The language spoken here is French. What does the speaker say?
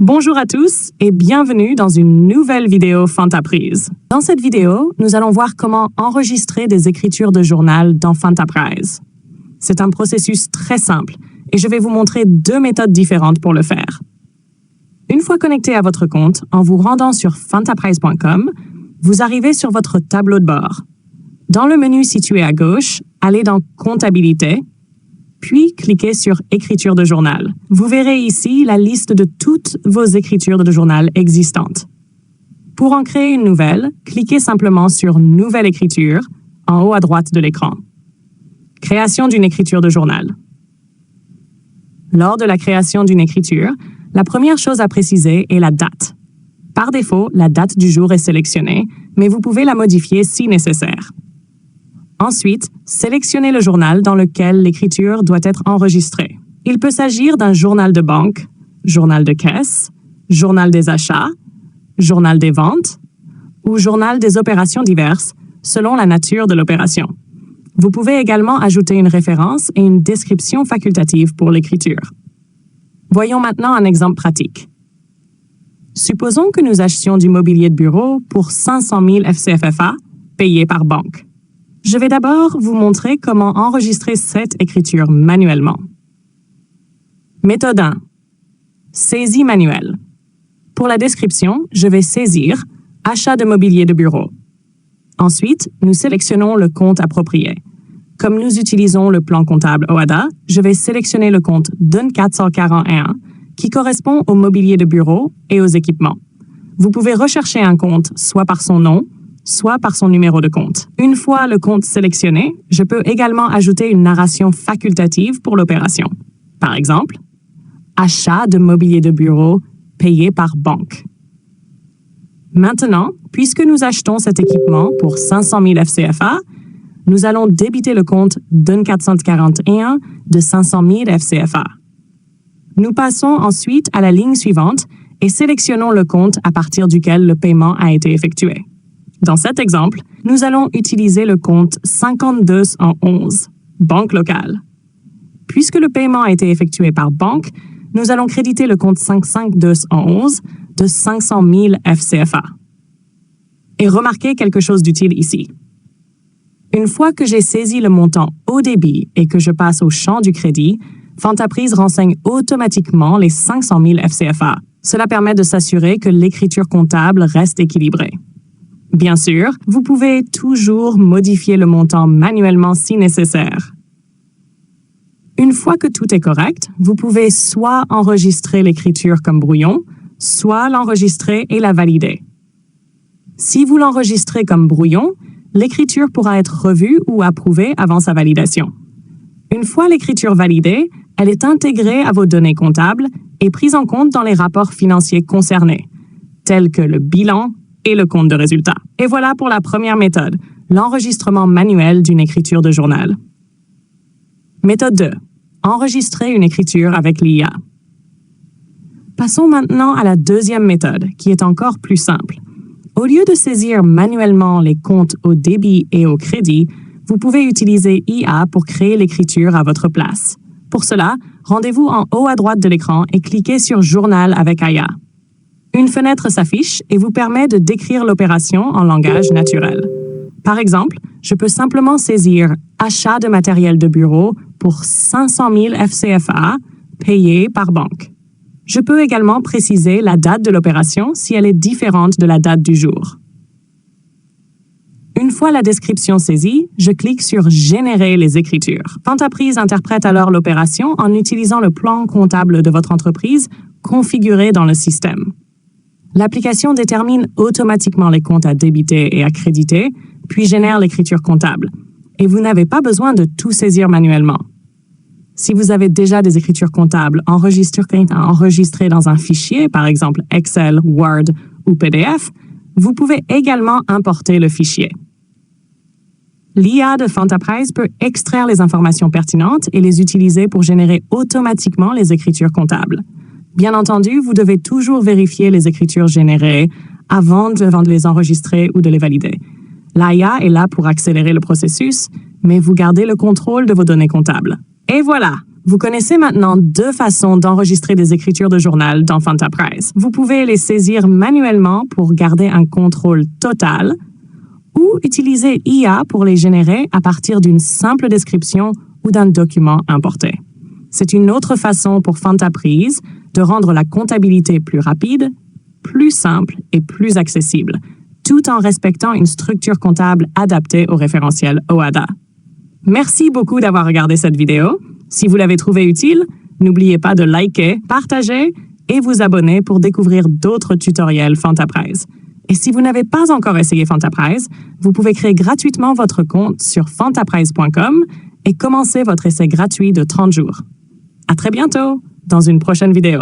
Bonjour à tous et bienvenue dans une nouvelle vidéo Fantaprise. Dans cette vidéo, nous allons voir comment enregistrer des écritures de journal dans Fantaprise. C'est un processus très simple et je vais vous montrer deux méthodes différentes pour le faire. Une fois connecté à votre compte, en vous rendant sur fantaprise.com, vous arrivez sur votre tableau de bord. Dans le menu situé à gauche, allez dans Comptabilité, puis cliquez sur Écriture de journal. Vous verrez ici la liste de toutes vos écritures de journal existantes. Pour en créer une nouvelle, cliquez simplement sur Nouvelle écriture en haut à droite de l'écran. Création d'une écriture de journal. Lors de la création d'une écriture, la première chose à préciser est la date. Par défaut, la date du jour est sélectionnée, mais vous pouvez la modifier si nécessaire. Ensuite, sélectionnez le journal dans lequel l'écriture doit être enregistrée. Il peut s'agir d'un journal de banque, journal de caisse, journal des achats, journal des ventes ou journal des opérations diverses, selon la nature de l'opération. Vous pouvez également ajouter une référence et une description facultative pour l'écriture. Voyons maintenant un exemple pratique. Supposons que nous achetions du mobilier de bureau pour 500 000 FCFFA payés par banque. Je vais d'abord vous montrer comment enregistrer cette écriture manuellement. Méthode 1. Saisie manuelle. Pour la description, je vais saisir « Achat de mobilier de bureau ». Ensuite, nous sélectionnons le compte approprié. Comme nous utilisons le plan comptable OADA, je vais sélectionner le compte DUN 441 qui correspond au mobilier de bureau et aux équipements. Vous pouvez rechercher un compte soit par son nom, soit par son numéro de compte. Une fois le compte sélectionné, je peux également ajouter une narration facultative pour l'opération. Par exemple, achat de mobilier de bureau payé par banque. Maintenant, puisque nous achetons cet équipement pour 500 000 FCFA, nous allons débiter le compte DUN 441 de 500 000 FCFA. Nous passons ensuite à la ligne suivante et sélectionnons le compte à partir duquel le paiement a été effectué. Dans cet exemple, nous allons utiliser le compte 5211, banque locale. Puisque le paiement a été effectué par banque, nous allons créditer le compte 55211 de 500 000 FCFA. Et remarquez quelque chose d'utile ici. Une fois que j'ai saisi le montant au débit et que je passe au champ du crédit, Fantaprise renseigne automatiquement les 500 000 FCFA. Cela permet de s'assurer que l'écriture comptable reste équilibrée. Bien sûr, vous pouvez toujours modifier le montant manuellement si nécessaire. Une fois que tout est correct, vous pouvez soit enregistrer l'écriture comme brouillon, soit l'enregistrer et la valider. Si vous l'enregistrez comme brouillon, l'écriture pourra être revue ou approuvée avant sa validation. Une fois l'écriture validée, elle est intégrée à vos données comptables et prise en compte dans les rapports financiers concernés, tels que le bilan et le compte de résultat. Et voilà pour la première méthode, l'enregistrement manuel d'une écriture de journal. Méthode 2. Enregistrer une écriture avec l'IA. Passons maintenant à la deuxième méthode, qui est encore plus simple. Au lieu de saisir manuellement les comptes au débit et au crédit, vous pouvez utiliser IA pour créer l'écriture à votre place. Pour cela, rendez-vous en haut à droite de l'écran et cliquez sur Journal avec IA. Une fenêtre s'affiche et vous permet de décrire l'opération en langage naturel. Par exemple, je peux simplement saisir « Achat de matériel de bureau pour 500 000 FCFA payé par banque ». Je peux également préciser la date de l'opération si elle est différente de la date du jour. Une fois la description saisie, je clique sur « Générer les écritures ». Fantaprise interprète alors l'opération en utilisant le plan comptable de votre entreprise configuré dans le système. L'application détermine automatiquement les comptes à débiter et à créditer, puis génère l'écriture comptable. Et vous n'avez pas besoin de tout saisir manuellement. Si vous avez déjà des écritures comptables enregistrées dans un fichier, par exemple Excel, Word ou PDF, vous pouvez également importer le fichier. L'IA de Fantaprise peut extraire les informations pertinentes et les utiliser pour générer automatiquement les écritures comptables. Bien entendu, vous devez toujours vérifier les écritures générées avant de les enregistrer ou de les valider. L'IA est là pour accélérer le processus, mais vous gardez le contrôle de vos données comptables. Et voilà, Vous connaissez maintenant 2 façons d'enregistrer des écritures de journal dans Fantaprice. Vous pouvez les saisir manuellement pour garder un contrôle total ou utiliser IA pour les générer à partir d'une simple description ou d'un document importé. C'est une autre façon pour Fantaprice de rendre la comptabilité plus rapide, plus simple et plus accessible, tout en respectant une structure comptable adaptée au référentiel OHADA. Merci beaucoup d'avoir regardé cette vidéo. Si vous l'avez trouvée utile, n'oubliez pas de liker, partager et vous abonner pour découvrir d'autres tutoriels Fantaprice. Et si vous n'avez pas encore essayé Fantaprice, vous pouvez créer gratuitement votre compte sur fantaprice.com et commencer votre essai gratuit de 30 jours. À très bientôt dans une prochaine vidéo.